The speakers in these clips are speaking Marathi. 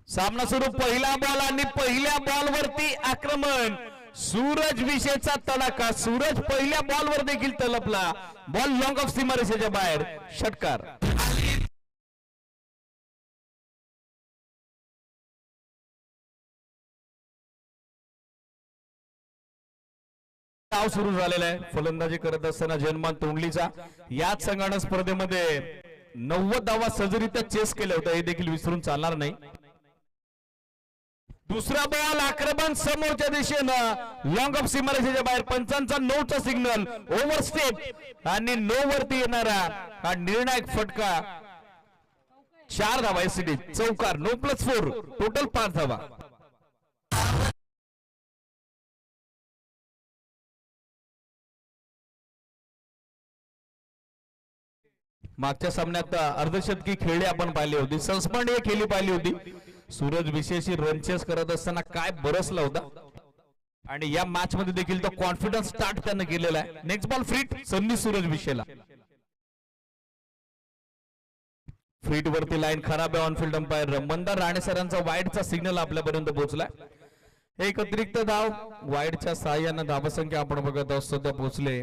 सामना सुरू पहिला बॉल आणि पहिल्या बॉलवरती आक्रमण सूरज विषयचा तडाखा सूरज पहिल्या बॉलवर देखील तलपला बॉल लॉंग ऑफ सीमारेषेच्या बाहेर षटकार डाव सुरू झालेला आहे फलंदाजी करत असताना जनमान तोंडलीचा याच संघाने स्पर्धेमध्ये 90 धावा सहजरित्या चेस केल्या होत्या हे देखील विसरून चालणार नाही दुसरा बॉल आक्रमण समोरच्या दिशेनं लॉंग ऑफ सीमारेषेच्या बाहेर पंचांचा नोचा सिग्नल ओव्हरस्टेप आणि नो वरती येणारा हा निर्णायक फटका 4 धावा एसडी चौकार नो +4 टोटल 5 धावा मागच्या सामन्यात अर्धशतकी खेळी आपण पाहिली होती सस्पेंड एक खेळी पाहिली होती सूरज विशेषी रनचेस करत असताना काय बरसला होता आणि या मॅच मध्ये देखील तो कॉन्फिडन्स स्टार्ट त्याने केलेला आहे नेक्स्ट बॉल फ्रीट संधी सूरज विषयला फ्रीट वरती लाईन खराब आहे ऑनफिल्ड अंपायर मंदार राणे सरांचा वाईडचा सिग्नल आपल्यापर्यंत पोहोचलाय एक अतिरिक्त धाव वाईडच्या सहाय्याने धावसंख्या आपण बघत आहोत सध्या पोहोचले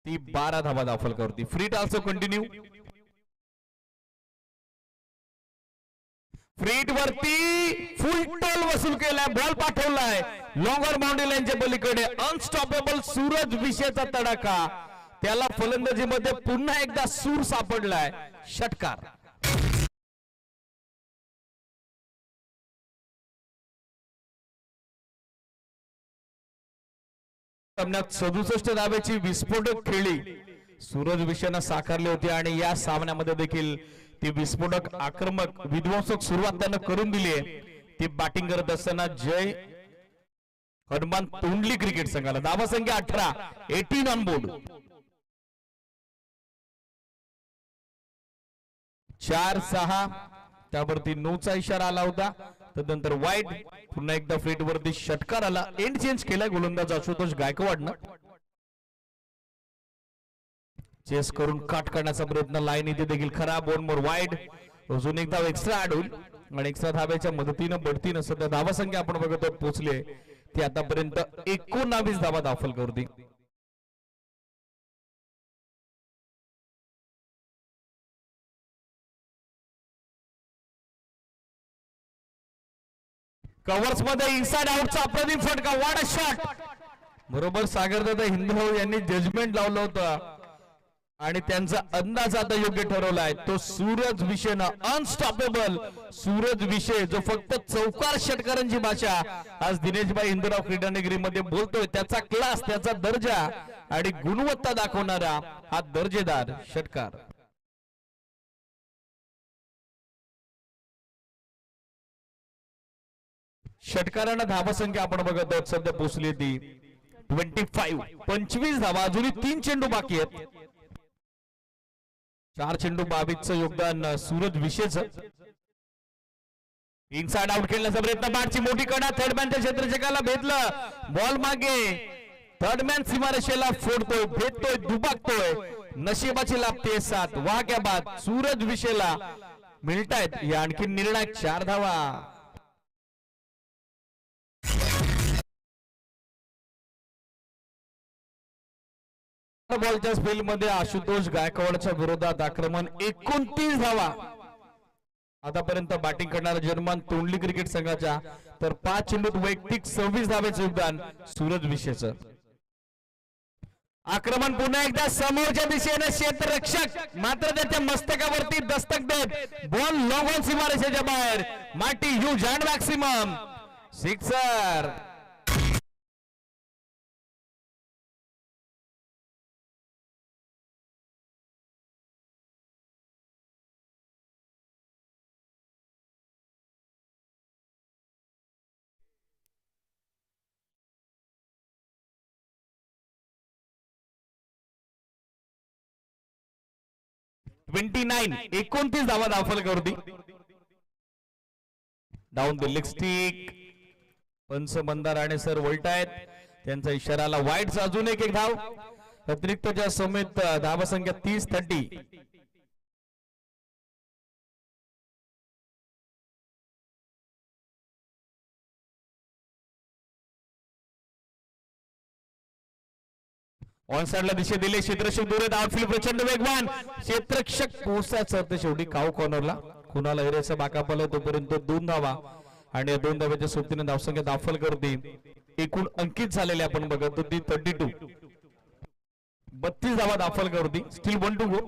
ती 12 धावा दाखल करते फ्रीट ऑल्सो कंटिन्यू फ्रीट वरती फुल टोल वसूल केलाय बॉल पाठवलाय लॉंगर बाउंड्री लाईनच्या पलीकडे अनस्टॉपेबल सूरज विषयचा तडाखा त्याला फलंदाजीमध्ये पुन्हा एकदा सूर सापडलाय षटकार सामन्यात 67 धावेची विस्फोटक खेळी सूरज विषयानं साकारली होती आणि या सामन्यामध्ये देखील ती विस्फोटक आक्रमक विध्वंसक सुरुवात त्यानं करून दिली आहे ती बॅटिंग करत असताना जय हनुमान तोंडली क्रिकेट संघाला धावा संख्या 18 ऑन बोर्ड 4-6 त्यावरती नोचा इशारा आला होता तदनंतर वाईड पुन्हा एकदा फ्रीट वरती षटकार आला एंड चेंज केला गोलंदाज आशुतोष गायकवाडनं चेस करून काट करण्याचा प्रयत्न लाईन इथे देखील खराब वन मोर वाईड अजून एक धाव एक्स्ट्रा ऍड होईल आणि एक्स्ट्रा धाव्याच्या मदतीनं बढतीनं सध्या धावा संख्या आपण बघतो पोहोचले ती आतापर्यंत 19 धावा दाखल करते कव्हर्स मध्ये इनसाइड आउटचा अप्रतिम फटका व्हाट अ शॉट बरोबर सागरदादा हिंदभाऊ यांनी जजमेंट लावलं होतं आणि त्यांचा अंदाज आता योग्य ठरवलाय तो सूरज विषयनं अनस्टॉपेबल सूरज विषय जो फक्त चौकार षटकारांची भाषा आज दिनेशभाई हिंदूराव क्रीडानगरी मध्ये बोलतोय त्याचा क्लास त्याचा दर्जा आणि गुणवत्ता दाखवणारा हा दर्जेदार षटकार षटकारांना धावा संख्या आपण बघत आहोत सध्या पोहोचली ती 25 धावा अजूनही 3 चेंडू बाकी आहेत 4 चेंडू 22चं योगदान सूरज विषयचं इनसाइड आउट खेळण्याचा प्रयत्न बॅटची मोठी कडा थर्डमॅनच्या क्षेत्ररक्षकाला भेटलं बॉल मागे थर्डमॅन सीमारेषेला फोडतोय भेटतोय दुबाकतोय नशिबाची लाभते साथ वाह क्या बात सूरज विषयला मिळतायत या आणखी निर्णायक 4 धावा बॉलच्या स्पेल मध्ये आशुतोष गायकवाडच्या विरोधात आक्रमण 29 धावा आतापर्यंत बॅटिंग करणारा जर्मन तोंडली क्रिकेट संघाच्या तर 5 चेंडूत वैयक्तिक 26 धावेचे योगदान सूरज विषयचं आक्रमण पुन्हा एकदा समोरच्या दिशेने क्षेत्ररक्षक मात्र त्याच्या मस्तकावरती दस्तक देत बॉल लॉंग ऑन सीमारेषेच्या बाहेर माटी ह्यूज अँड मॅक्सिमम सिक्सर एकोणतीस धावा दाखल करती डाऊन द लेग स्टिक पंच मंदार आणि सर वळतायत त्यांचा इशाराला वाईडचा अजून एक धाव अतिरिक्तच्या समेत धावा संख्या 30-30 ऑन साइडला दिशा दिले, क्षेत्ररक्षक दूर आहेत, आउटफील्ड प्रचंड वेगवान, क्षेत्ररक्षक पोहोचायचं तर शेवटी काव कॉर्नरला कुणाला हिरेचा बाका पडला तोपर्यंत 2 धावा आणि या 2 धाव्याच्या सोबतीने धावसंख्या दाखल करते एकूण अंकित झालेले आपण बघतो ती 32 32 धावा दाखल करते steel 1 to go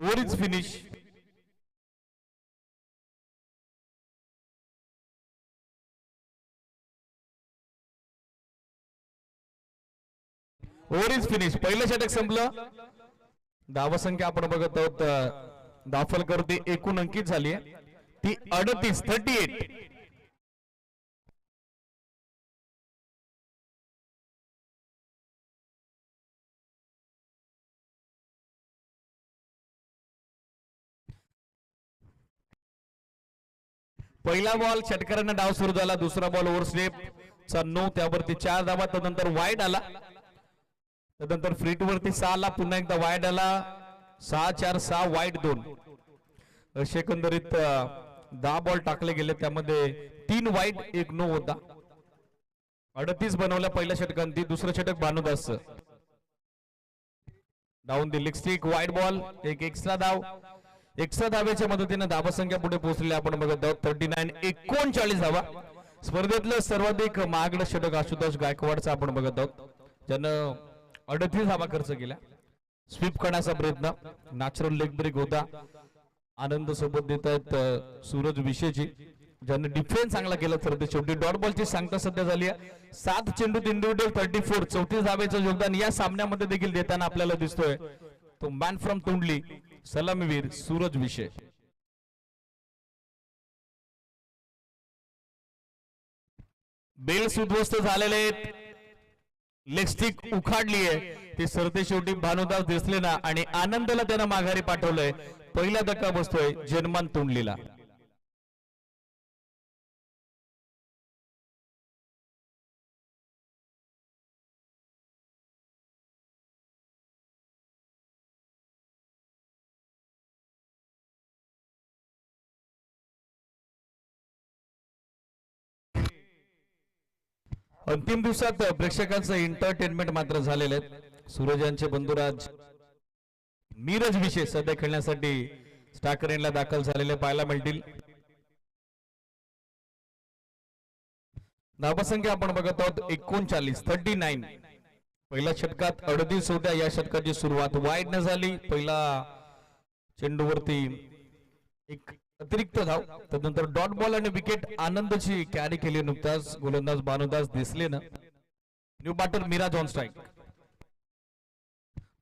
over is finish over is finish पहिलं षटक संपलं धावसंख्या आपण बघत आहोत दाखल करते एकूण अंकित झाली आहे ती 38 पहिला बॉल षटकारांना डाव सुरू झाला दुसरा बॉल ओव्हर स्टेप चा 9 त्यावरती 4 धावा त्यानंतर वाईड आला त्यानंतर फ्रीट वरती 6 ला पुन्हा एकदा वाईड आला 6-4-6 वाईड 2 असे एकंदरीत 10 बॉल टाकले गेले त्यामध्ये 3 वाईड 1 नो होता 38 बनवल्या पहिल्या षटकांती दुसरं षटक Bhanudas down the leg stick wide ball एक एक्स्ट्रा धावेच्या मदतीने धावसंख्या पुढे पोहोचलेली आपण बघत आहोत 39 39 धावा स्पर्धेतलं सर्वाधिक महागडं षटक आशुतोष गायकवाडचं आपण बघत आहोत ज्यानं 38 धावा खर्च केल्या स्वीप करण्याचा प्रयत्न नॅचरल लेग ब्रेक होता आनंद सोबत देत आहेत सूरज विषयची ज्याने डिफेन्स चांगला केला तर ते शेवटी डॉट बॉलची सांगता सध्या झाली आहे 7 चेंडूत इंडिव्हिज्युअल 34 34 धावेचं योगदान या सामन्यामध्ये देखील देताना आपल्याला दिसतोय तो मॅन फ्रॉम तोंडली सलामीवीर सूरज विषय बेल्स उद्ध्वस्त झालेले आहेत लेग स्टिक उखाडली आहे ती सरते शेवटी भानुदास दिसले ना आणि आनंदला त्यानं माघारी पाठवलंय पहिला धक्का बसतोय जन्मान तोंडलीला अंतिम दिवसात प्रेक्षकांचं एंटरटेनमेंट मात्र झालेलं आहे सूरज यांचे बंधुराज नीरज विषय सध्या खेळण्यासाठी स्टाकरेनला दाखल झालेले पाहायला मिळतील धावसंख्या आपण बघत आहोत 39 पहिल्या षटकात 38 होत्या या षटकाची सुरुवात वाईड न झाली पहिला चेंडूवरती एक अतिरिक्त धाव त्यानंतर डॉट बॉल आणि विकेट आनंदची कॅरी केली नुकताच गोलंदाज भानुदास दिसले ना new batter Miraj on strike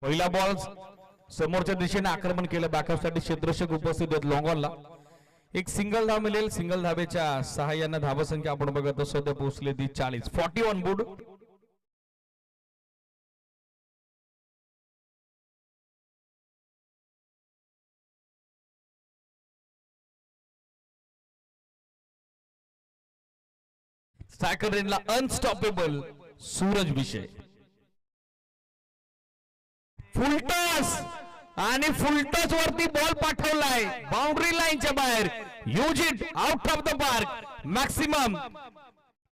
पहिला बॉल समोरच्या दिशेने आक्रमण केलं बॅकअपसाठी क्षेत्ररक्षक उपस्थित आहेत लॉंग ऑनला एक सिंगल धाव मिळेल सिंगल धावेच्या सहाय्याने धावसंख्या आपण बघत सध्या पोहोचली ती 40 ऑन बोर्ड स्ट्रायकर रेनला अनस्टॉपेबल सूरज विषय फुलटॉस आणि फुलटॉस वरती बॉल पाठवलाय बाउंड्री लाईनच्या बाहेर use it out of the park maximum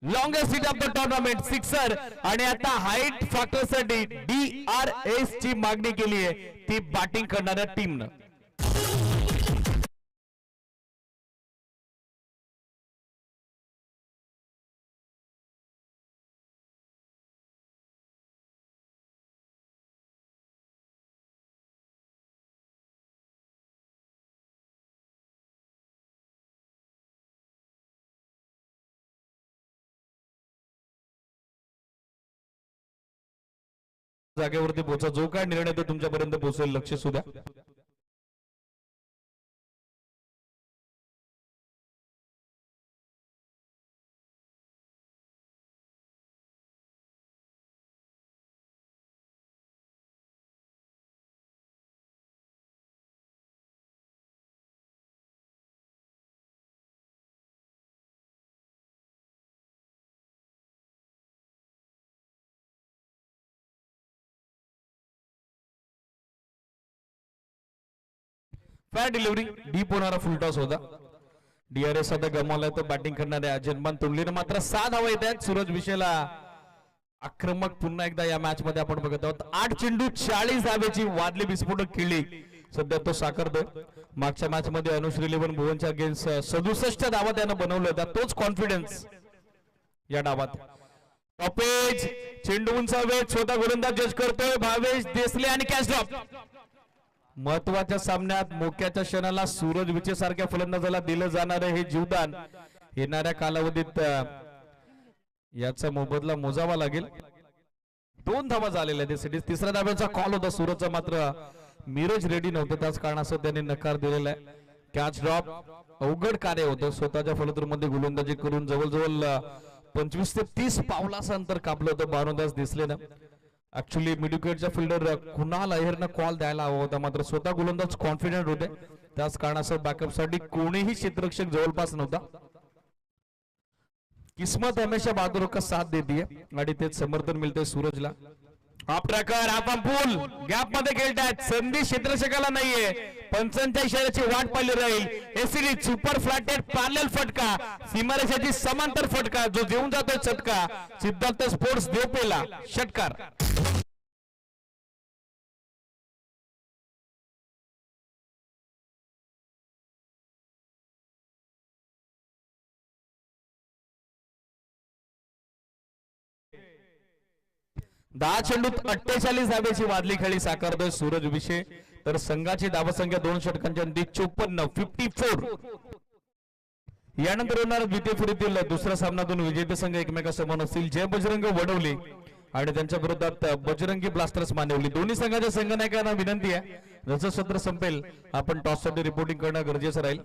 longest hit of the tournament sixer आणि आता हाईट फॅक्टर साठी DRS ची मागणी केली आहे ती बॅटिंग करणाऱ्या टीमनं जागेवरती पोहोचा जो काय निर्णय तो तुमच्यापर्यंत पोहोचेल लक्ष सुद्धा फॅर डिलिव्हरी डीप होणारा फुलटॉस होता DRS आता गमावलाय तो बॅटिंग करणाऱ्या जनमान तुंडलीनं मात्र 6 धावा येत आहेत. सूरज विषयला आक्रमक पुन्हा एकदा या मॅच मध्ये आपण बघत आहोत. 8 चेंडू 40 धावेची वादली विस्फोटक खेळली सध्या तो साकारतोय. मागच्या मॅच मध्ये अनुश्री 11 भुवनच्या अगेन्स्ट 67 धावा त्यानं बनवलं होता. तोच कॉन्फिडन्स या डावात. टॉपेज चेंडू उंचावेत स्वतः गोलंदाज जज करतोय भावेश देसले आणि कॅच ड्रॉप. महत्वाच्या सामन्यात मोक्याच्या क्षणाला सूरज विचे सारख्या फलंदाजाला दिलं जाणारे हे जीवदान येणाऱ्या कालावधीत याचा मोबदला मोजावा लागेल. 2 धावा झालेल्या आहेत. तिसऱ्या धाव्याचा कॉल होता सूरजचा मात्र मिरज रेडी नव्हते त्याच कारणास्तव त्यांनी नकार दिलेला आहे. कॅच ड्रॉप अवघड कार्य होतं. स्वतःच्या फलंदाजीमध्ये गोलंदाजी करून जवळजवळ 25 ते 30 पावलाचं अंतर कापलं होतं भानुदास दिसले ना. ऍक्च्युली मिडविकेटच्या फिल्डर कुणाल अहेरनं कॉल द्यायला हवा होता मात्र स्वतः गोलंदाज कॉन्फिडंट होते त्याच कारणास्तव बॅकअपसाठी कोणीही क्षेत्ररक्षक जवळपास नव्हता. किस्मत हमेशा बहादुरों का साथ देती है आणि तेच समर्थन मिळते सूरजला. आपट्राकर आपण पूल गॅप मध्ये खेळतायत. संधी क्षेत्ररक्षकाला नाहीये. पंचांच्या इशाऱ्याची वाट पाहिली राहील. एसीडी सुपर फ्लॅटेड पॅरलल फटका सीमारेषेची समांतर फटका जो जेवून जातोय चटका. सिद्धार्थ स्पोर्ट्स देवपेला षटकार. दहा चेंडूत 48 धावेची वादली खेळी साकारतोय सूरज विषय. तर संघाची धावसंख्या 2 षटकांच्या अंती 54. यानंतर होणार द्वितीय फेरीतील दुसऱ्या सामन्यातून विजेते संघ एकमेकांसमोर असतील. जय बजरंग वडवली आणि त्यांच्या विरोधात बजरंगी ब्लास्टर्स मानवली. दोन्ही संघाच्या संघनायकांना विनंती आहे जसं सत्र संपेल आपण टॉससाठी रिपोर्टिंग करणं गरजेचं राहील.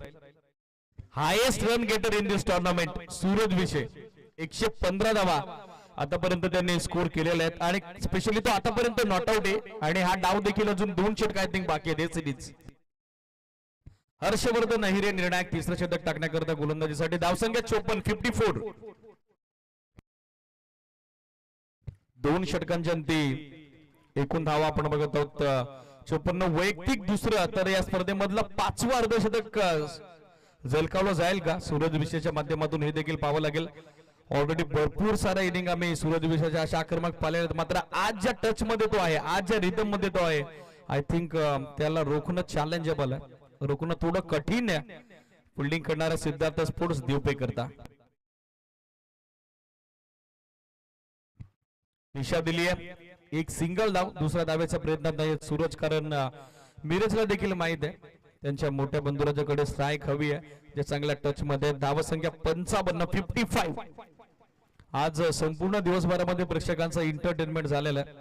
Highest run getter in this tournament Suraj विषय 115 धावा आतापर्यंत त्यांनी स्कोर केलेले आहेत आणि स्पेशली तो आतापर्यंत नॉट आउट आहे आणि हा डाव देखील अजून 2 षटक आय थिंक बाकी आहेत सिरीज. हर्षवर्धन अहिरे निर्णायक तिसरं षटक टाकण्याकरता गोलंदाजीसाठी. धावसंख्या 54. 2 षटकांच्या अंती एकूण धावा आपण बघत आहोत 54. वैयक्तिक दुसरं तर या स्पर्धेमधलं 5वं अर्धशतक झलकावलं जाईल का सूरज विषयाच्या माध्यमातून हे देखील पाहावं लागेल. ऑलरेडी भरपूर सारा इनिंग आम्ही सूरज विषयाच्या अशा आक्रमक पाहिल्या मात्र आज ज्या टच मध्ये तो आहे आज ज्या रिदम मध्ये तो आहे आय थिंक त्याला रोखणं चॅलेंजेबल आहे. रोखणं थोडं कठीण आहे फिल्डिंग करणाऱ्या सिद्धार्थ स्पोर्ट्स देवपे करता. दिशा दिली आहे एक सिंगल धाव. दुसऱ्या धाव्याच्या प्रयत्नात नाही सूरज कारण मिरजला देखील माहित आहे त्यांच्या मोठ्या बंधुराजाकडे स्ट्राईक हवी आहे जे चांगल्या टच मध्ये. धावसंख्या 55. आज संपूर्ण दिवसभरामध्ये प्रेक्षकांचा एंटरटेनमेंट झालेला आहे.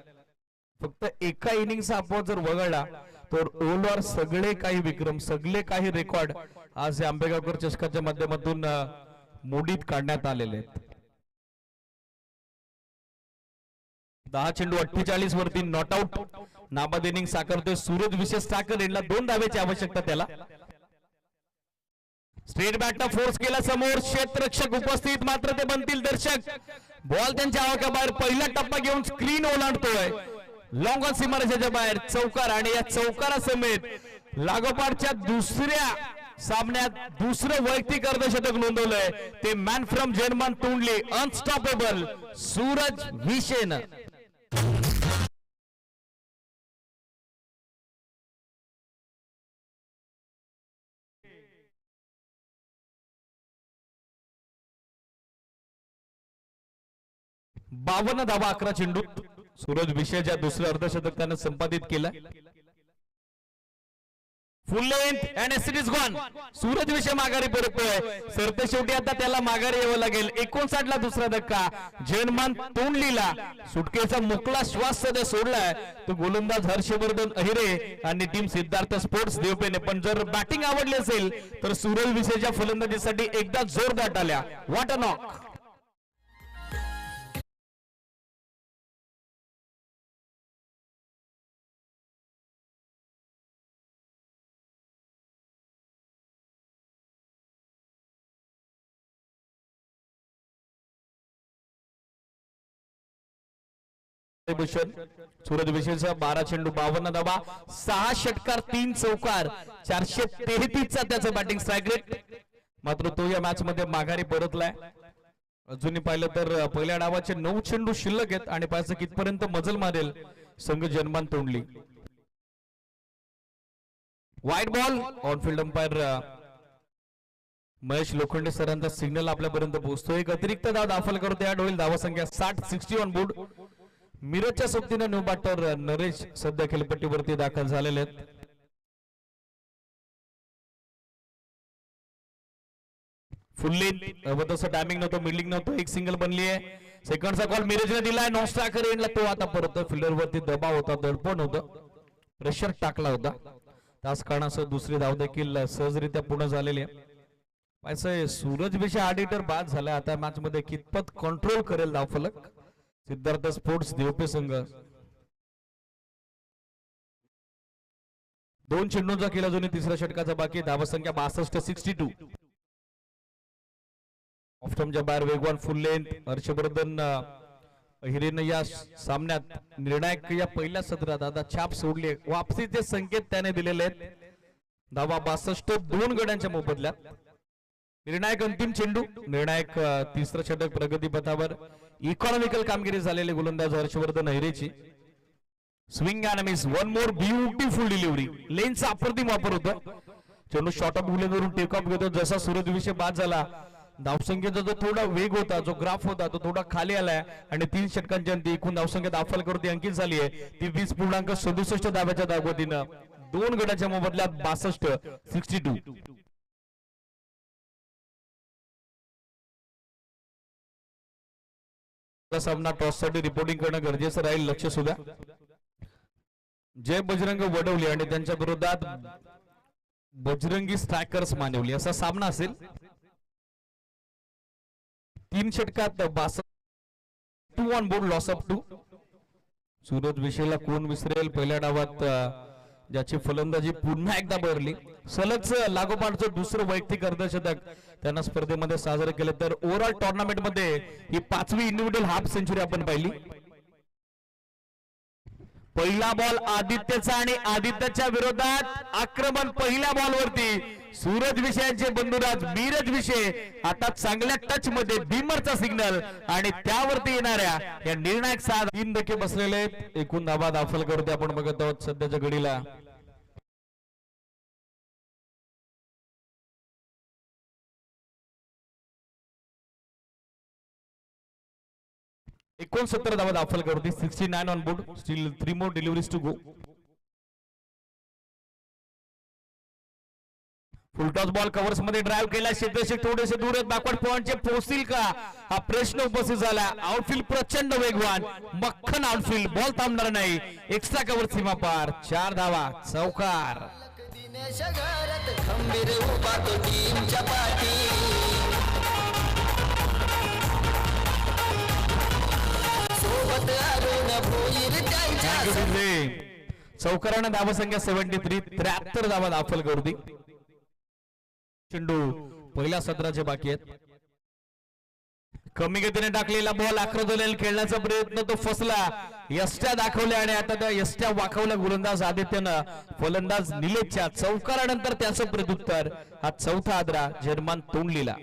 फक्त एका इनिंगचा अपवाद जर वगळला तर ओव्हरऑल सगळे काही विक्रम सगळे काही रेकॉर्ड आज आंबेगावकर चषकाच्या माध्यमातून मोडीत काढण्यात आलेले आहेत. 10 चेंडू 48 वरती नॉट आउट. नाबाद इनिंग साकारतोय सूरज विशेष साकर यांना 2 धावेची आवश्यकता त्याला. स्ट्रेट बॅटनं फोर्स केला समोर क्षेत्ररक्षक उपस्थित मात्र ते बनतील दर्शक. बॉल त्यांच्या आवाक्याबाहेर पहिला टप्पा घेऊन स्क्रीन ओलांडतोय. लॉंग ऑन सीमारेषेच्या बाहेर चौकार आणि या चौकारा समेत लागोपाठच्या दुसऱ्या सामन्यात दुसरं वैयक्तिक अर्धशतक नोंदवलंय ते मॅन फ्रॉम जर्मन तुंडली अनस्टॉपेबल सूरज विशेन. बावन्न धावा 11 चेंडूत सूरज विषयाच्या दुसरं अर्धशतक त्यानं संपादित केलं. फुल length and series gone. Suraj विषय माघारी परततोय. सरते शेवटी आता त्याला माघारी यावं लागेल. 59 ला दुसरा धक्का. जर्मन तोंडलीला सुटकेचा मोकळा श्वास सध्या सोडलाय तो गोलंदाज हर्षवर्धन अहिरे आणि टीम सिद्धार्थ स्पोर्ट्स देवपेने. पण जर बॅटिंग आवडली असेल तर सूरज विषयाच्या फलंदाजीसाठी एकदा जोरदार टाळ्या. What a knock. सूरज विशेषचा 12 चेंडू 52 धावा 6 षटकार 3 चौकार 433 चा त्याचा बॅटिंग स्ट्राइक रेट. मात्र तो या मॅच मध्ये माघारी परतलाय. अजूनही पाहिलं तर पहिल्या डावाचे 9 चेंडू शिल्लक आहेत आणि पाहायचं कितपर्यंत मजल मारेल संघ जनमान तोंडली. वाईट ball. On-field umpire Mahesh Lokhande सरांचा सिग्नल आपल्यापर्यंत पोहोचतो. एक अतिरिक्त धाव दाखल करतो. या होईल धावा संख्या 60 ऑन बोर्ड. मिरजच्या सोबतीने न्यू बॅटर नरेश सध्या खेळपट्टीवरती दाखल झालेले आहेत. फुल लेंथ व तसं टायमिंग नव्हतं, मिडलिंग नव्हतं, एक सिंगल बनली आहे. सेकंडचा कॉल मिरजने दिलाय. नॉन स्ट्रायकर एंडला तो आता परत फिल्डरवरती दबाव होता, दडपण होतं, प्रेशर टाकला होता. त्याच कारणासह दुसरी धाव देखील सहजरित्या पूर्ण झालेली आहे. पाहायचंय सूरज विषय ऑडिटर बाद झाला. आता मॅच मध्ये कितपत कंट्रोल करेल धावफलक सिद्धार्थ स्पोर्ट्स देवपे संघ. 2 चेंडूंचा केला अजूनही तिसऱ्या षटकाचा बाकी. धावसंख्या 62. ऑफ्टमच्या बाहेर वेगवान फुल लेंथ हर्षवर्धन हिरेन या सामन्यात निर्णायक या पहिल्या सत्रात आता छाप सोडली. वापसीचे संकेत त्याने दिलेले आहेत. धावा 62 2 गड्यांच्या मोबदल्यात. निर्णायक अंतिम चेंडू. निर्णायक तिसरं षटक प्रगतीपथावर. इकॉनॉमिकल कामगिरी झालेले गोलंदाज हर्षवर्धन हिरेची. Swing and miss. One more beautiful delivery. लेनचा अप्रतिम वापर होता. चेंडू शॉर्ट ऑफ बुलेवरून टेक ऑफ घेतो. जसा सूरज विषय बाद झाला धावसंख्येचा जो थोडा वेग होता, जो ग्राफ होता तो थोडा खाली आलाय आणि 3 षटकांच्या अंती एकूण धावसंख्या दाखल करते अंकित झाली आहे ती 20.67 धाव्याच्या धावगतीनं. 2 गटाच्या मोबदल्यात 62. सामना टॉस साठी रिपोर्टिंग करणं गरजेचं राहील. लक्ष सुद्धा जय बजरंग वडवली आणि त्यांच्या विरोधात बजरंगी स्ट्रायकर्स मानवली असा सामना असेल. 3 षटकात 2 on board. Loss of 2. Suraj विषयला कोण विसरेल. पहिल्या डावात ज्याची फलंदाजी पुन्हा एकदा बरली. सलग लागोपाठचं दुसरं वैयक्तिक अर्धशतक त्यांना स्पर्धेमध्ये साजरे केले. तर ओव्हरऑल टुर्नामेंट मध्ये ही 5वी इंडिव्हिज्युअल हाफ सेंचुरी आपण पाहिली. पहिला बॉल आदित्यचा आणि आदित्यच्या विरोधात आक्रमण पहिल्या बॉलवरती सूरज विषयांचे बंधुराज मिरज विषय आता चांगल्या टच मध्ये बीमरचा सिग्नल आणि त्यावरती येणाऱ्या या निर्णायक 3 धक्के बसलेले. एकूण धावा दाखल करते आपण बघत आहोत सध्याच्या घडीला. एकूण 70 धावा दाखल करते. 69 on board. Still 3 more deliveries to go. Full toss ball covers मध्ये ड्राइव्ह केला. क्षेत्ररक्षक थोडेसे दूर आहेत. बॅकवर्ड पॉइंटचे पोहोचतील का हा प्रश्न उपस्थित झाला. आउटफील्ड प्रचंड वेगवान. मक्खन आउटफील्ड. बॉल थांबणार नाही. एक्स्ट्रा कव्हर सीमा पार. 4 धावा. चौकार. चौकारानं धावा संख्या 73. 73 धावा दाखल करते. चेंडू पहिल्या सत्राचे बाकी आहेत. कमी गतीने टाकलेला बॉल आक्रमण खेळण्याचा प्रयत्न तो फसला. यष्ट्या दाखवल्या आणि आता त्या यष्ट्या वाकवल्या गोलंदाज आदित्यनं. फलंदाज निलेशच्या चौकारानंतर त्याचं प्रत्युत्तर. हा चौथा आदरा जर्मान तोंडलीला.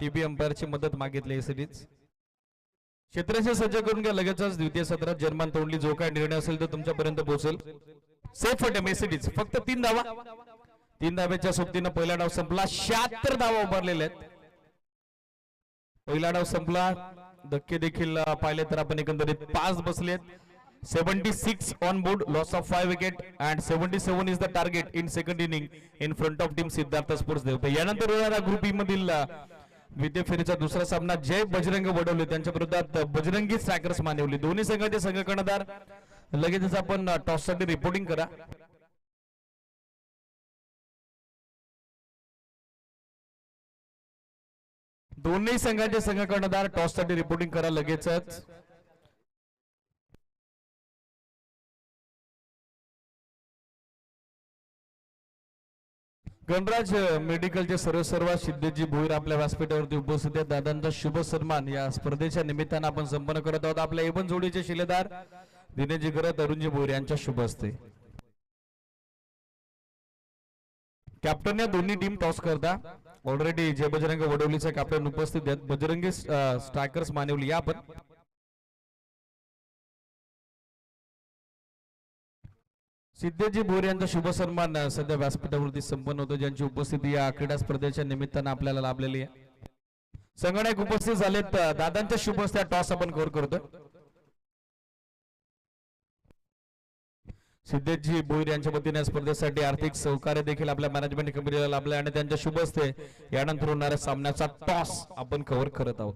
टीबी अंपायरची मदत मागितली एसीडीच. क्षेत्राचे सज्ज करून घ्या, लगेचच द्वितीय सत्रात जर्मन तोंडली जो काय निर्णय असेल तो तुमच्यापर्यंत पोहोचेल. सेफ अटेम्प्ट एसीडीच, फक्त 3 धावा. 3 धाव्याच्या सोबतीनं पहिला डाव संपला. 76 धावा उभारलेल्या आहेत. पहिला डाव संपला. धक्के देखील पाहिले तर आपण एकंदरीत 5 बसलेत. 76 on board, loss of 5 wicket and 77 is the target in second inning in front of team Siddharth sports देवते. यानंतर होणारा ग्रुप ई मधील द्वितीय फेरीचा दुसरा सामना जय बजरंग वडवले त्यांच्या विरोधात बजरंगी स्ट्रायकर्स मानवली. दोन्ही संघाचे संघ कर्णधार लगेचच आपण टॉस साठी रिपोर्टिंग करा. दोन्ही संघाचे संघ कर्णधार टॉस साठी रिपोर्टिंग करा लगेचच. गणराज मेडिकलचे सर्व सिद्धेजी भोईर आपल्या व्यासपीठावरती उपस्थित आहेत. दादांचा शुभ सन्मान या स्पर्धेच्या निमित्तानं आपण संपन्न करत आहोत. आपल्या एवन जोडीचे शिलेदार दिनेशजी गरत, अरुणजी भोईर यांच्या शुभ हस्ते. कॅप्टन या दोन्ही टीम टॉस करता. ऑलरेडी जय बजरंग वडवलीचे कॅप्टन उपस्थित आहेत. बजरंगी स्ट्रायकर्स मानवली या आपण सिद्धेजी भोईर यांचा शुभ सन्मान सध्या व्यासपीठावरती संपन्न होतो, ज्यांची उपस्थिती या क्रीडा स्पर्धेच्या निमित्तानं आपल्याला लाभलेली आहे. संगणक उपस्थित झालेत. दादांच्या शुभ हस्ते टॉस आपण कव्हर करतो. सिद्धेजी भोईर यांच्या वतीने स्पर्धेसाठी आर्थिक सहकार्य देखील आपल्या मॅनेजमेंट कमिटीला लाभले आणि त्यांच्या शुभ हस्ते यानंतर होणाऱ्या सामन्याचा टॉस आपण कव्हर करत आहोत.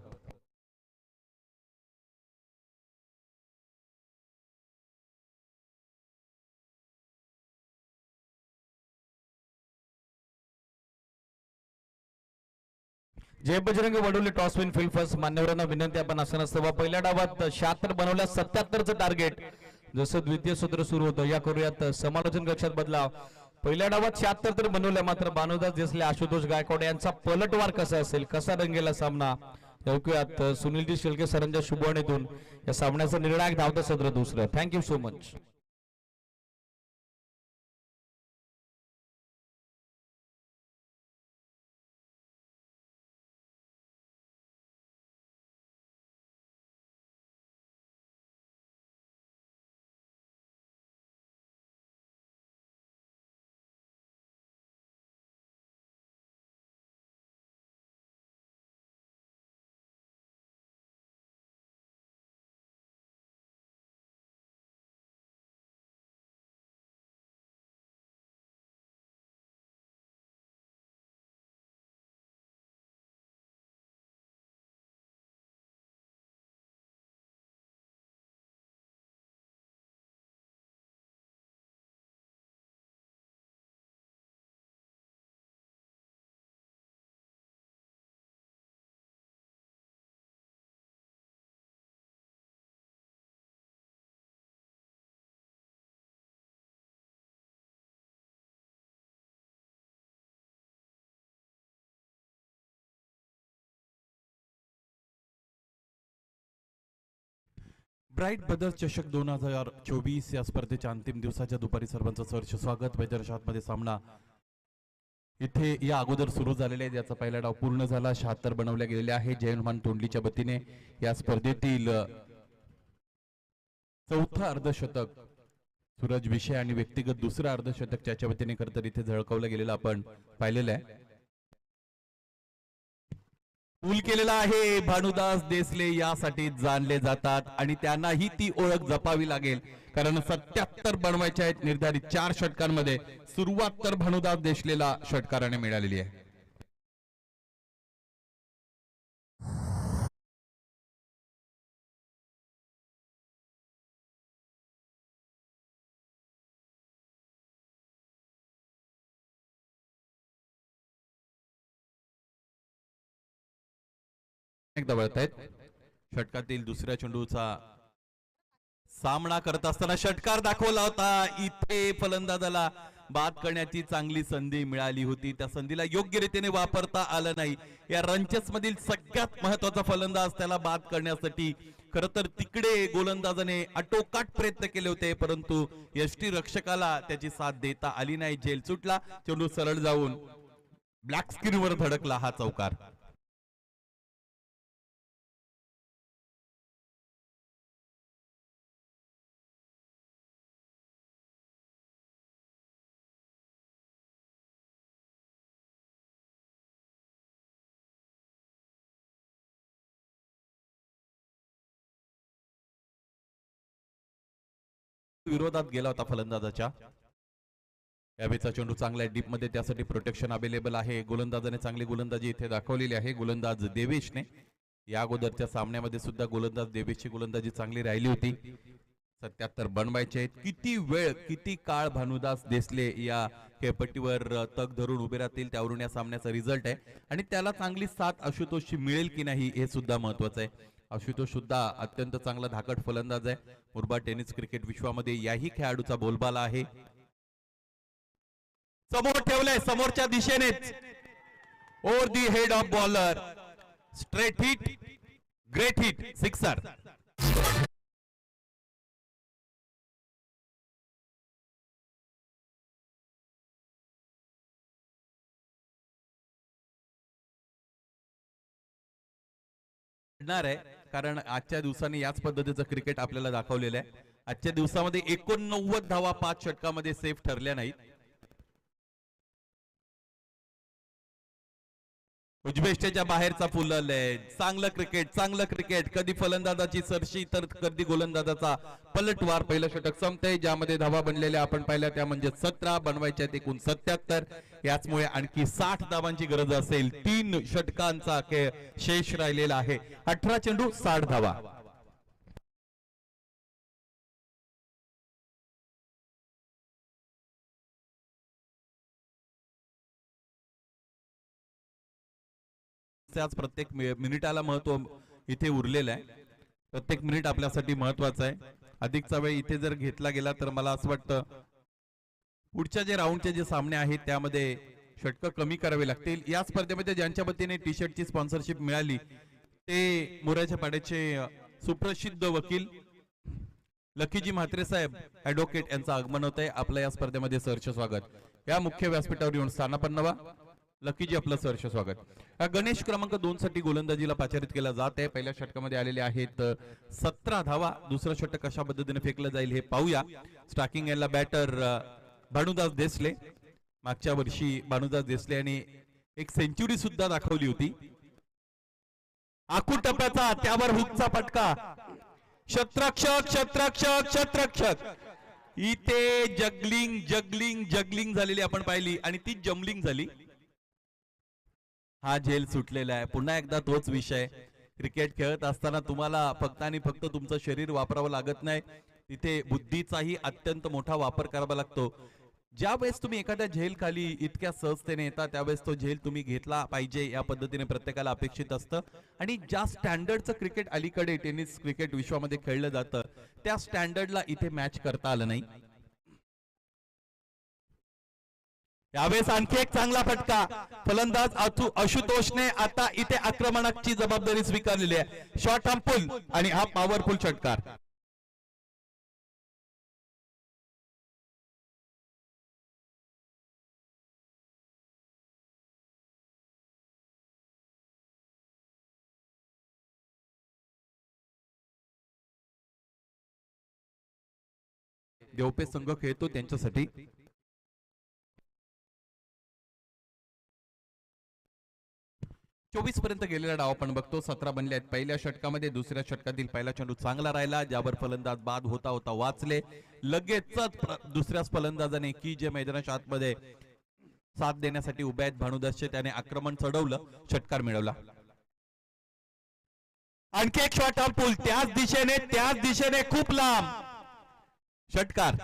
Jai Bajrang Vadavali toss win field first. मान्यवरांना विनंती आपण असं नसतं पहिल्या डावात 76 बनवल्या, 77चं टार्गेट. जसं द्वितीय सत्र सुरू होतं या करूयात समालोचन कक्षात बदलाव. पहिल्या डावात 76 तर बनवल्या, मात्र भानुदास देसले, आशुतोष गायकवाड यांचा पलटवार कसा असेल, कसा रंगेला सामना ऐकूयात सुनीलजी शिलके सरांच्या शुभवाणीतून. या सामन्याचं निर्णायक धावतं सत्र दुसरं. Thank you so much. Bright brothers चषक 2024 या स्पर्धेच्या अंतिम दिवसाच्या दुपारी सर्वांचं सहर्ष स्वागत. मध्ये सामना इथे या अगोदर सुरू झालेले आहेत. याचा पहिला डाव पूर्ण झाला. 76 बनवल्या गेलेले आहे. जय हनुमान तोंडलीच्या वतीने या स्पर्धेतील चौथा अर्धशतक सूरज विषय आणि व्यक्तिगत दुसरं अर्धशतक त्याच्या वतीने खरतर इथे झळकावलं गेलेलं आपण पाहिलेलं आहे. पूल केलेला आहे. भानुदास देसले यासाठी जाणले जातात आणि त्यांनाही ती ओळख जपावी लागेल, कारण 77 बनवायच्या आहेत निर्धारित 4 षटकांमध्ये. सुरुवात तर भानुदास देसलेला षटकाराने मिळालेली आहे. एकदा वळतायत. षटकातील दुसऱ्या चेंडूचा सामना करत असताना षटकार दाखवला होता. इथे फलंदाजाला बाद करण्याची चांगली संधी मिळाली होती. त्या संधीला योग्य रीतीने वापरता आलं नाही. या रनचेस मधील सगळ्यात महत्वाचा फलंदाज त्याला बाद करण्यासाठी खर तर तिकडे गोलंदाजाने आटोकाट प्रयत्न केले होते, परंतु यष्टी रक्षकाला त्याची साथ देता आली नाही. झेल सुटला. चेंडू सरळ जाऊन ब्लॅक स्क्रीनवर धडकला. हा चौकार. विरोधात गेला होता फलंदाजाच्या. यावेळीचा चेंडू चांगला डीप मध्ये, त्यासाठी प्रोटेक्शन अवेलेबल आहे. गोलंदाजाने चांगली गोलंदाजी इथे दाखवलेली आहे. गोलंदाज देवेशने या अगोदरच्या सामन्यामध्ये सुद्धा गोलंदाज देवेशची गोलंदाजी चांगली राहिली होती. 77 बनवायचे आहेत. किती वेळ किती काळ भानुदास देसले या खेळपट्टीवर तग धरून उभे राहतील त्यावरून या सामन्याचा रिझल्ट आहे. आणि त्याला चांगली साथ आशुतोषची मिळेल की नाही हे सुद्धा महत्वाचं आहे. आशुतोष सुद्धा अत्यंत चांगला धाकट फलंदाज आहे. मुरबाड टेनिस क्रिकेट विश्वामध्ये याही खेळाडूचा बोलबाला आहे. समोर ठेवलंय, समोरच्या दिशेनेच over the head of bowler, straight hit, great hit, sixer. आहे कारण आजच्या दिवसाने याच पद्धतीचं क्रिकेट आपल्याला दाखवलेलं आहे. आजच्या दिवसामध्ये 89 धावा 5 षटकामध्ये सेफ ठरल्या नाहीत. उजवेष्टेच्या बाहेरचा फुललंय. चांगलं क्रिकेट, चांगलं क्रिकेट. कधी फलंदाजाची सरशी तर कधी गोलंदाजाचा पलटवार. पहिलं षटक संपतंय, ज्यामध्ये धावा बनलेल्या आपण पाहिल्या त्या म्हणजे 17, बनवायच्या एकूण 77. याचमुळे आणखी 60 धावांची गरज असेल. 3 षटकांचा शेष राहिलेला आहे. 18 चेंडू 60 धावा. आज प्रत्येक मिनिटाला महत्व इथे उरलेलं आहे. प्रत्येक मिनिट आपल्यासाठी महत्वाचं आहे. अधिकचा वेळ इथे जर घेतला गेला तर मला असं वाटतं पुढच्या जे राऊंडचे जे सामने आहेत त्यामध्ये षटकं कमी करावे लागतील. या स्पर्धेमध्ये ज्यांच्या वतीने टी शर्टची स्पॉन्सरशिप मिळाली ते मोराच्या पाड्याचे सुप्रसिद्ध वकील लकीजी म्हात्रे साहेब ऍडव्होकेट यांचं आगमन होत आहे. आपलं या स्पर्धेमध्ये सहर्ष स्वागत. या मुख्य व्यासपीठावर येऊन स्थानापन्न व्हा. लकीजी आपलं सहर्ष स्वागत. गणेश क्रमांक 2 साठी गोलंदाजीला पाचारित केला जात आहे. पहिल्या षटकामध्ये आलेले आहेत 17 धावा. दुसरं षटक कशा पद्धतीने फेकलं जाईल हे पाहूया. स्टार्टिंग याला बॅटर भानुदास देसले. मागच्या वर्षी भानुदास देसले यांनी एक सेंचुरी सुद्धा दाखवली होती. आखू टप्प्याचा त्यावर हुकचा फटका. शत्रक्षक शत्रक्षक शत्रक्षक. इथे जगलिंग जगलिंग जगलिंग झालेली आपण पाहिली आणि ती जमलिंग झाली. हा झेल सुटलेला आहे. पुन्हा एकदा तोच विषय. क्रिकेट खेळत असताना तुम्हाला फक्त आणि फक्त तुमचं शरीर वापरावं लागत नाही, तिथे बुद्धीचाही अत्यंत मोठा वापर करावा लागतो. ज्या वेळेस तुम्ही एखाद्या झेल खाली इतक्या सहजतेने येता त्यावेळेस तो झेल तुम्ही घेतला पाहिजे या पद्धतीने प्रत्येकाला अपेक्षित असतं. आणि ज्या स्टँडर्डचं क्रिकेट अलीकडे टेनिस क्रिकेट विश्वामध्ये खेळलं जातं त्या स्टँडर्डला इथे मॅच करता आलं नाही. यावेळेस आणखी एक चांगला फटका. फलंदाज आशुतोषने आता इथे आक्रमणाची जबाबदारी स्वीकारलेली आहे. शॉर्ट आर्म पुल आणि हा पॉवरफुल षटकार. देवपे संघ खेळतो त्यांच्यासाठी. 24 पर्यंत गेलेला डाव आपण बघतो. 17 बनले आहेत पहिल्या षटकामध्ये. दुसऱ्या षटकातील पहिला चेंडू चांगला राहिला, ज्यावर फलंदाज बाद होता होता वाचले. लगेचच दुसऱ्याच फलंदाजाने की जे मैदानाच्या आतमध्ये साथ देण्यासाठी उभे आहेत भानुदासचे त्याने आक्रमण चढवलं, षटकार मिळवला. आणखी एक शॉट ऑन पूल त्याच दिशेने खूप लांब षटकार.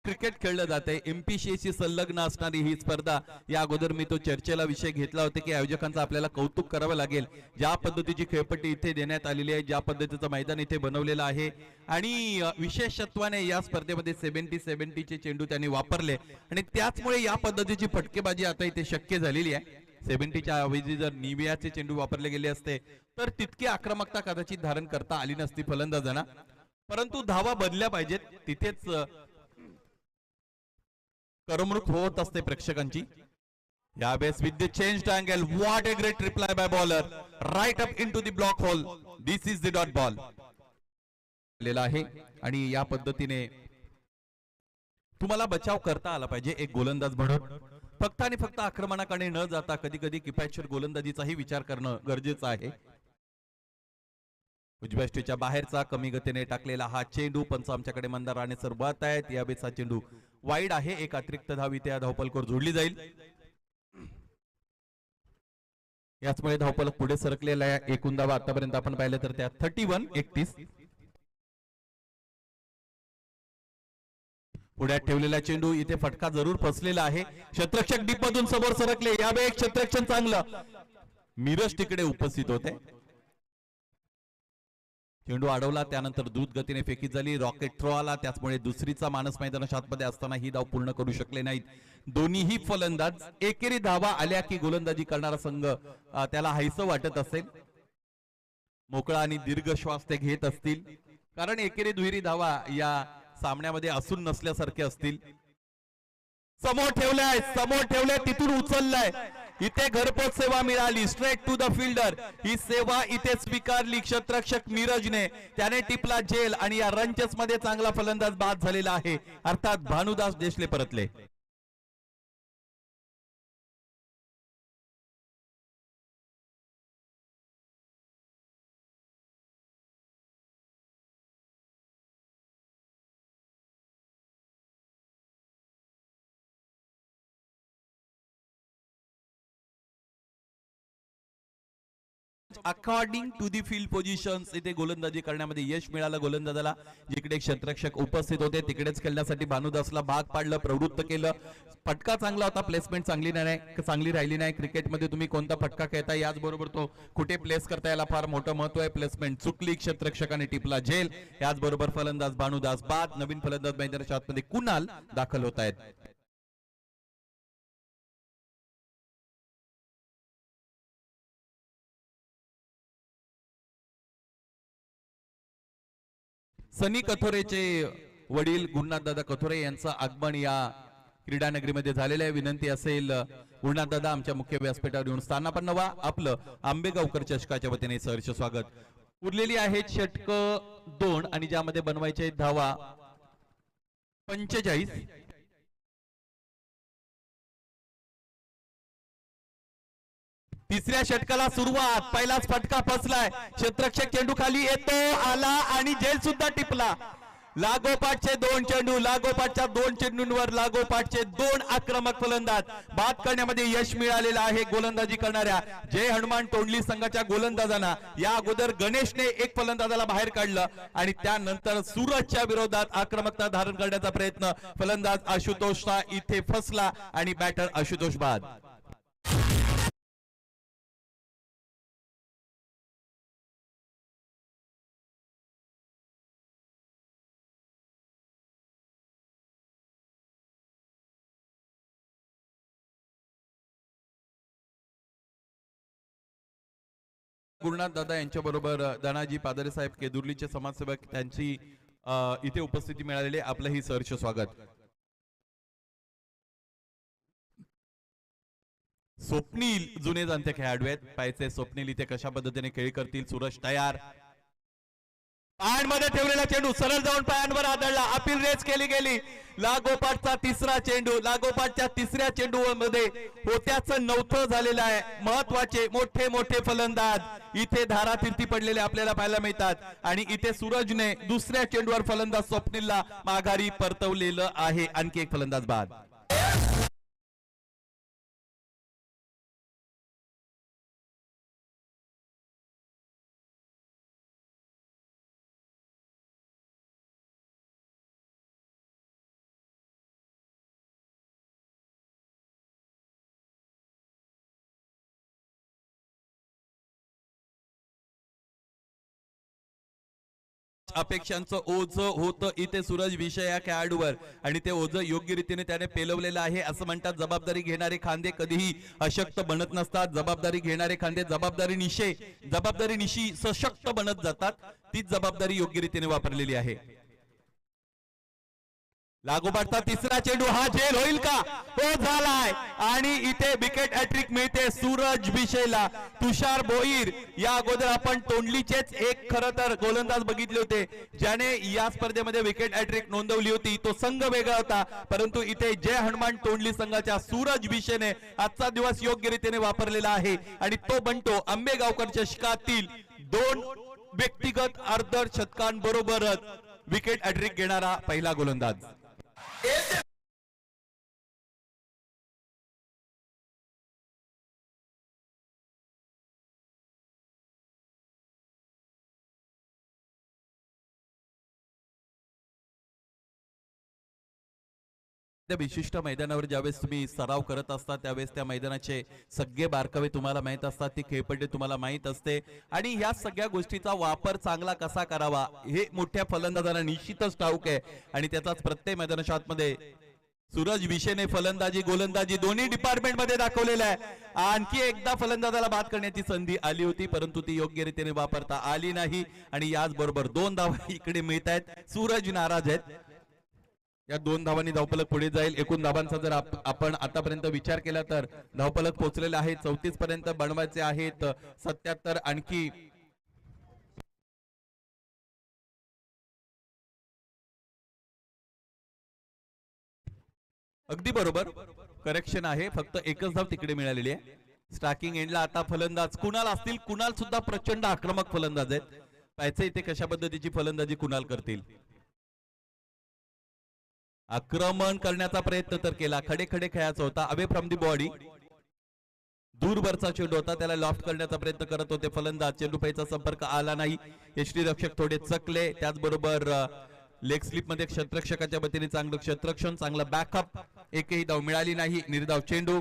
क्रिकेट खेळलं जाते. एमपीसीएशी संलग्न असणारी ही स्पर्धा. या अगोदर मी तो चर्चेला विषय घेतला होता की आयोजकांचं आपल्याला कौतुक करावं लागेल. ज्या पद्धतीची खेळपट्टी इथे देण्यात आलेली आहे, ज्या पद्धतीचं मैदान इथे बनवलेलं आहे आणि विशेषत्वाने या स्पर्धेमध्ये 70-70 चेंडू त्यांनी वापरले आणि त्याचमुळे या पद्धतीची फटकेबाजी आता इथे शक्य झालेली आहे. 70च्या ऐवजी जर निवियाचे चेंडू वापरले गेले असते तर तितकी आक्रमकता कदाचित धारण करता आली नसती फलंदाजांना. परंतु धावा बदल्या पाहिजेत, तिथेच करमणूक होत असते प्रेक्षकांची. यावेळेस with the changed angle, what a great reply by bowler, right up into the block hole. This is the dot ball आहे आणि या पद्धतीने तुम्हाला बचाव करता आला पाहिजे एक गोलंदाज म्हणून. फक्त आणि फक्त आक्रमणाकडे न जाता कधी कधी किफायतशीर गोलंदाजीचाही विचार करणं गरजेचं आहे. उजव्या स्टेच्या बाहेरचा कमी गतीने टाकलेला हा चेंडू पंच आमच्याकडे मंदार राणे सर बात आहेत. यावेळेस हा चेंडू वाईड आहे. एक अतिरिक्त धाव इथे धावपलकर जोडली जाईल. याचमुळे धावपलक पुढे सरकलेला आहे. एकूण धावा आतापर्यंत आपण पाहिलं तर त्या 31-31. पुढ्यात ठेवलेला चेंडू इथे फटका जरूर फसलेला आहे. क्षेत्ररक्षक डीप मधून समोर सरकले. यावेळी एक क्षेत्ररक्षण चांगलं मिरज तिकडे उपस्थित होते. चेंडू अडवला त्यानंतर द्रुत गतीने फेकी झाली. रॉकेट थ्रो आला त्याचमुळे दुसरीचा मानस मैदानाच्या आतमध्ये असताना ही धाव पूर्ण करू शकले नाहीत दोन्हीही फलंदाज. एकेरी धावा आल्या की गोलंदाजी करणारा संघ त्याला हायसं वाटत असेल. मोकळा आणि दीर्घ श्वास ते घेत असतील कारण एकेरी दुहेरी धावा या सामन्यामध्ये असून नसल्यासारखे असतील. समोर ठेवलंय तिथून उचललाय. इथे घरपोच सेवा मिळाली. स्ट्रेट टू द फिल्डर ही सेवा इथे स्वीकारली क्षेत्ररक्षक मिरजने. त्याने टिपला जेल आणि या रनचेस मध्ये चांगला फलंदाज बाद झालेला आहे. अर्थात भानुदास देशले परतले. According to the field positions इथे गोलंदाजी करण्यामध्ये यश मिळालं गोलंदाजाला. जिकडे क्षेत्ररक्षक उपस्थित होते तिकडेच खेळण्यासाठी भानुदासला भाग पाडलं, प्रवृत्त केलं. फटका चांगला होता, प्लेसमेंट चांगली राहिली नाही. क्रिकेटमध्ये तुम्ही कोणता फटका खेळता याचबरोबर तो कुठे प्लेस करता याला फार मोठं महत्व आहे. प्लेसमेंट चुकली, क्षेत्ररक्षकाने टिपला झेल. याचबरोबर फलंदाज भानुदास बाद. नवीन फलंदाज मैदानाच्या आतमध्ये कुणाल दाखल होत आहेत. सनी कथोरेचे वडील गुरुनाथदादा कथोरे यांचं आगमन या क्रीडा नगरीमध्ये झालेलं आहे. विनंती असेल गुरुनाथदादा आमच्या मुख्य व्यासपीठावर येऊन स्थानापन्न व्हा. आपलं आंबेगावकर चषकाच्या वतीने सहर्ष स्वागत. उरलेली आहेत षटक 2 आणि ज्यामध्ये बनवायचे धावा 45. तिसऱ्या षटकाला सुरुवात. पहिलाच फटका फसलाय. क्षेत्ररक्षक चेंडू खाली येतो, आला आणि जेल सुद्धा टिपला. लागोपाठचे 2 चेंडू, लागोपाठच्या 2 चेंडूंवर लागोपाठचे 2 आक्रमक फलंदाज बाद करण्यामध्ये यश मिळालेलं आहे गोलंदाजी करणाऱ्या जय हनुमान तोंडली संघाच्या गोलंदाजांना. या अगोदर गणेशने एक फलंदाजाला बाहेर काढलं आणि त्यानंतर सूरजच्या विरोधात आक्रमकता धारण करण्याचा प्रयत्न फलंदाज आशुतोषचा इथे फसला आणि बॅटर आशुतोष बाद. गुरुनाथ दादा यांच्या बरोबर दानाजी पादरे साहेब केदुर्लीचे समाजसेवक त्यांची इथे उपस्थिती मिळालेली. आपलंही सहर्ष स्वागत. स्वप्नील जुने जाणते खेळाडू आहेत. पाहायचे स्वप्नील इथे कशा पद्धतीने खेळ करतील. सूरज तयार. पायांमध्ये ठेवलेला चेंडू सरळ जाऊन पायांवर आदळला. अपील रेस केली गेली. लागोपाठचा तिसरा चेंडू, लागोपाठच्या तिसऱ्या चेंडू मध्ये होत्याचं नवथं झालेलं आहे. महत्वाचे मोठे मोठे फलंदाज इथे धारातीर्थी पडलेले आपल्याला पाहायला मिळतात आणि इथे सूरजने दुसऱ्या चेंडूवर फलंदाज स्वप्नीलला माघारी परतवलेलं आहे. आणखी एक फलंदाज बाद. अपेक्षांचं ओझ होतं इथे सूरज विषय या खेळाडूवर आणि ते ओझ योग्य रीतीने त्याने पेलवलेलं आहे. असं म्हणतात जबाबदारी घेणारे खांदे कधीही अशक्त बनत नसतात. जबाबदारी घेणारे खांदे जबाबदारीनिशी सशक्त बनत जातात. तीच जबाबदारी योग्य रीतीने वापरलेली आहे. लागोपाठचा तिसरा चेंडू, हा झेल होईल का? हो झालाय. आणि इथे विकेट हॅट्रिक मिळते सूरज भिशेला. तुषार भोईर या अगोदर आपण तोंडलीचेच एक खरं तर गोलंदाज बघितले होते ज्याने या स्पर्धेमध्ये विकेट हॅट्रिक नोंदवली होती. तो संघ वेगळा होता, परंतु इथे जय हनुमान तोंडली संघाच्या सूरज भिशेने आजचा दिवस योग्य रीतीने वापरलेला आहे आणि तो बनतो आंबेगावकर चषकातील 2 व्यक्तिगत अर्धशतकांबरोबरच विकेट हॅट्रिक घेणारा पहिला गोलंदाज. त्या विशिष्ट मैदानावर ज्यावेळेस तुम्ही सराव करत असता त्यावेळेस त्या मैदानाचे सगळे बारकावे तुम्हाला माहित असतात, ती खेळपट्टी तुम्हाला माहित असते आणि ह्या सगळ्या गोष्टीचा वापर चांगला कसा करावा हे मोठ्या फलंदाजांना निश्चितच ठाऊक आहे आणि त्याचाच प्रत्येक मैदानाच्या आतमध्ये सूरज भिशेने फलंदाजी गोलंदाजी दोन्ही डिपार्टमेंट मध्ये दाखवलेला आहे. आणखी एकदा फलंदाजाला बाद करण्याची संधी आली होती, परंतु ती योग्य रीतीने वापरता आली नाही आणि याच बरोबर 2 धावा इकडे मिळत आहेत. सूरज नाराज आहेत. या 2 धावांनी धावफलक पुढे जाईल. एकूण धावांचा जर आपण आतापर्यंत विचार केला तर धावफलक पोहोचलेला आहे 34 पर्यंत बनवायचे आहेत 77. आणखी अगदी बरोबर करेक्शन आहे, फक्त एकच धाव तिकडे मिळालेली आहे. स्ट्रायकिंग एंडला आता फलंदाज कुणाल असतील. कुणाल सुद्धा प्रचंड आक्रमक फलंदाज आहेत. पाहायचं इथे कशा पद्धतीची फलंदाजी कुणाल करतील. आक्रमण करण्याचा प्रयत्न तर केला, खडे खडे खेळायचा होता, अवे फ्रॉम दी बॉडी. दूरवरचा चेंडू होता, त्याला लॉफ्ट करण्याचा प्रयत्न करत होते फलंदाज. चेंडू पैचा संपर्क आला नाही. यष्टीरक्षक थोडे चकले. त्याचबरोबर लेग स्लिप मध्ये क्षेत्ररक्षकाच्या वतीने चांगलं क्षेत्ररक्षण, चांगला बॅकअप. एकही धाव मिळाली नाही. निर्धाव चेंडू.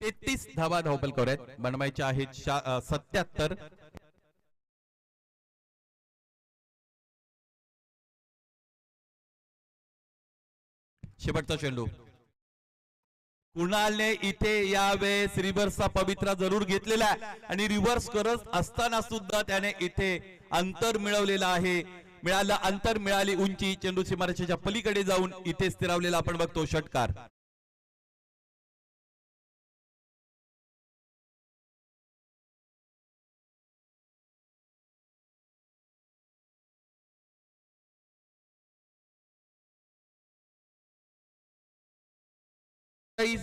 33 धावा धावफलकावर आहेत, बनवायच्या आहेत 77. शेवटचा चेंडू. कुणालने इथे यावेळेस रिव्हर्सचा पवित्रा जरूर घेतलेला आहे आणि रिव्हर्स करत असताना सुद्धा त्याने इथे अंतर मिळवलेलं आहे. अंतर मिळाली उंची. चेंडू सीमारेषेच्या पलीकडे जाऊन इथे स्थिरावलेला आपण बघतो षटकार.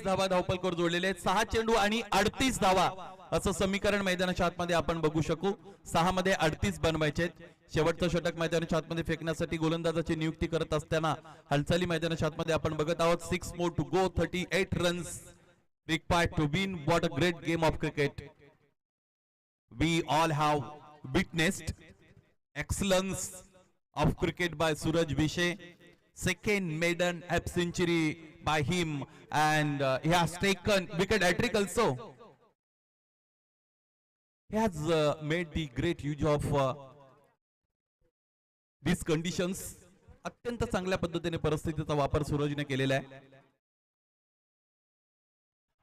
धावा धावफलकावर जोडलेले आहेत. 6 चेंडू आणि 38 धावा असं समीकरण मैदानाच्या आतमध्ये आपण बघू शकू. 6 मध्ये 38 बनवायचे. शेवटचं षटक मैदानाच्या आतमध्ये फेकण्यासाठी गोलंदाजाची नियुक्ती करत असताना हालचाली मैदानाच्या आतमध्ये आपण बघत आहोत. 6 more to go, 38 runs required to win. What a great game of cricket we all have witnessed. Excellence of cricket by Suraj Bishe. Second maiden half century by him, and he has taken wicket hat-trick also. He has made the great use of these conditions. अत्यंत चांगल्या पद्धतीने परिस्थितीचा वापर सूरजने केलेला आहे.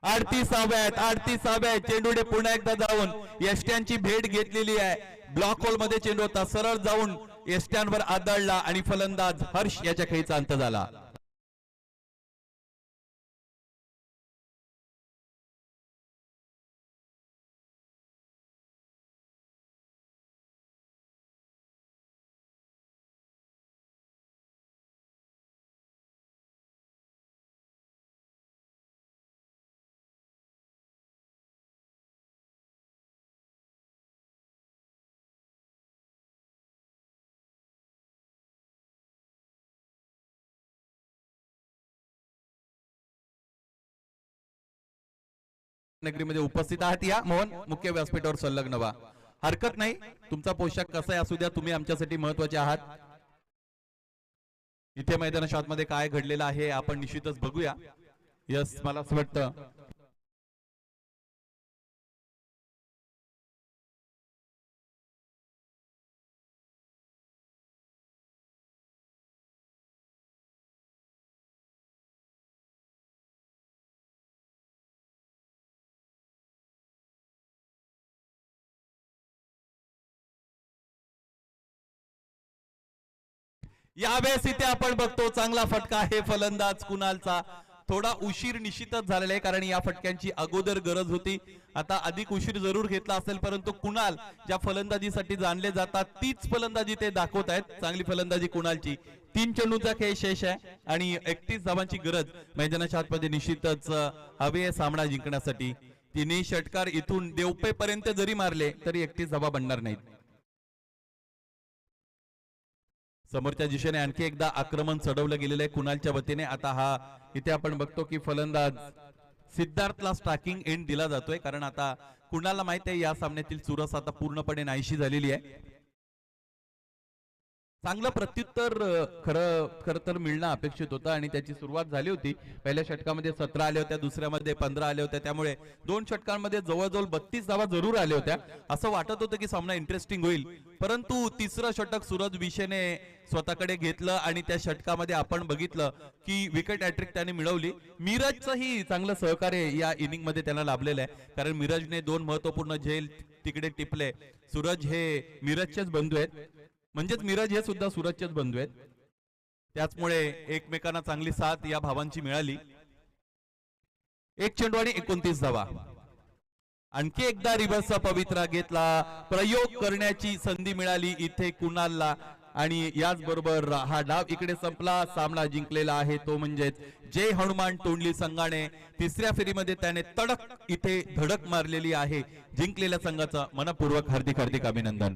38 चेंडूने पुन्हा एकदा जाऊन यष्ट्यांची भेट घेतलेली आहे. ब्लॉक होल मध्ये चेंडू होता, सरळ जाऊन यष्ट्यांवर आदळला आणि फलंदाज हर्ष याच्या खेळीचा अंत झाला. नगरीमध्ये उपस्थित आहात या मोहन मुख्य व्यासपीठावर संलग्न व्हा. हरकत नाही, तुमचा पोशाख कसा असू द्या, तुम्ही आमच्यासाठी महत्वाचे आहात. इथे मैदानाच्या आतमध्ये काय घडलेलं आहे आपण निश्चितच बघूया. यस, मला असं वाटतं यावेळेस इथे आपण बघतो चांगला फटका आहे फलंदाज कुणालचा. थोडा उशीर निश्चितच झालेला आहे कारण या फटक्यांची अगोदर गरज होती. आता अधिक उशीर जरूर घेतला असेल परंतु कुणाल ज्या फलंदाजीसाठी जाणले जातात तीच फलंदाजी ते दाखवत आहेत. चांगली फलंदाजी कुणालची. 3 चेंडूचा खेळ शेष आहे आणि 31 धावांची गरज मैदानाच्या आतमध्ये निश्चितच हवी आहे सामना जिंकण्यासाठी. तिन्ही षटकार इथून देवपेपर्यंत जरी मारले तरी 31 धावा बनणार नाहीत. समोरच्या दिशेने आणखी एकदा आक्रमण चढवलं गेलेलं आहे कुणालच्या वतीने. आता हा इथे आपण बघतो की फलंदाज सिद्धार्थला स्ट्रायकिंग एंड दिला जातोय कारण आता कुणालला माहित आहे या सामन्यातील चुरस आता पूर्णपणे नाहीशी झालेली आहे. चांगलं प्रत्युत्तर खरं तर मिळणं अपेक्षित होतं आणि त्याची सुरुवात झाली होती. पहिल्या षटकामध्ये 17 आल्या होत्या, दुसऱ्यामध्ये 15 आल्या होत्या. त्यामुळे 2 षटकांमध्ये जवळजवळ 32 धावा जरूर आल्या होत्या. असं वाटत होतं की सामना इंटरेस्टिंग होईल परंतु तिसरं षटक सूरज विशेने स्वतःकडे घेतलं आणि त्या षटकामध्ये आपण बघितलं की विकेट हॅट्रिक त्याने मिळवली. मिरजचंही चांगलं सहकार्य या इनिंग मध्ये त्यांना लाभलेलं आहे कारण मिरजने 2 महत्वपूर्ण झेल तिकडे टिपले. सूरज हे मिरजचेच बंधू आहेत म्हणजेच मिरज हे सुद्धा सूरजचेच बंधू आहेत. त्याचमुळे एकमेकांना चांगली साथ या भावांची मिळाली. 1 चेंडू आणि 29 धावा. आणखी एकदा रिव्हर्सचा पवित्रा घेतला. प्रयोग करण्याची संधी मिळाली इथे कुणालला आणि याचबरोबर हा डाव इकडे संपला. सामना जिंकलेला आहे तो म्हणजेच जय हनुमान तोंडली संघाने. तिसऱ्या फेरीमध्ये त्याने तडक इथे धडक मारलेली आहे. जिंकलेल्या संघाचा मनपूर्वक हार्दिक हार्दिक अभिनंदन.